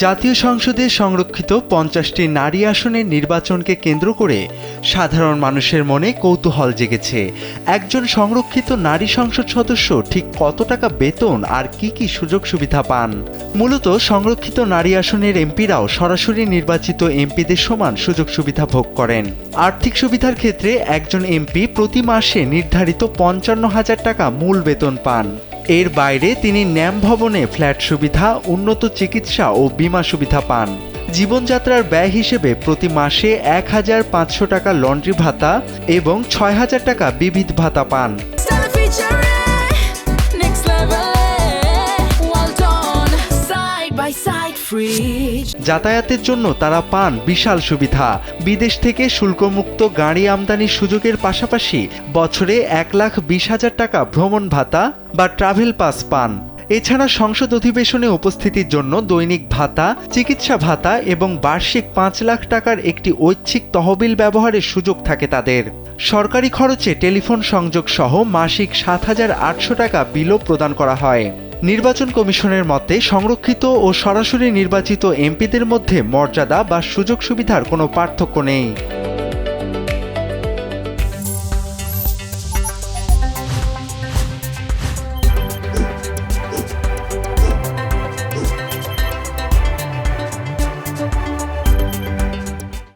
জাতীয় সংসদে সংরক্ষিত ৫০টি নারী আসনের নির্বাচনকে কেন্দ্র করে সাধারণ মানুষের মনে কৌতূহল জেগেছে। একজন সংরক্ষিত নারী সংসদ সদস্য ঠিক কত টাকা বেতন আর কি কি সুযোগ সুবিধা পান? মূলত সংরক্ষিত নারী আসনের এমপিরাও সরাসরি নির্বাচিত এমপিদের সমান সুযোগ সুবিধা ভোগ করেন। আর্থিক সুবিধার ক্ষেত্রে একজন এমপি প্রতি মাসে নির্ধারিত ৫৫,০০০ টাকা মূল বেতন পান। এর বাইরে তিনি ন্যাম ভবনে ফ্ল্যাট সুবিধা, উন্নত চিকিৎসা ও বীমা সুবিধা পান। জীবনযাত্রার ব্যয় হিসেবে প্রতি মাসে ১,৫০০ টাকা লন্ড্রি ভাতা এবং ৬,০০০ টাকা বিবিধ ভাতা পান। যাতায়াতের জন্য তারা পান বিশাল সুবিধা। বিদেশ থেকে শুল্কমুক্ত গাড়ি আমদানির সুযোগের পাশাপাশি বছরে ১,২০,০০০ টাকা ভ্রমণ ভাতা বা ট্রাভেল পাস পান। এছাড়া সংসদ অধিবেশনে উপস্থিতির জন্য দৈনিক ভাতা, চিকিৎসা ভাতা এবং বার্ষিক ৫ লাখ টাকার একটি ঐচ্ছিক তহবিল ব্যবহারের সুযোগ থাকে তাদের। সরকারি খরচে টেলিফোন সংযোগ সহ মাসিক ৭,৮০০ টাকা বিলও প্রদান করা হয়। নির্বাচন কমিশনের মতে সংরক্ষিত ও সরাসরি নির্বাচিত এমপিদের মধ্যে মর্যাদা বা সুযোগ সুবিধার কোনো পার্থক্য নেই।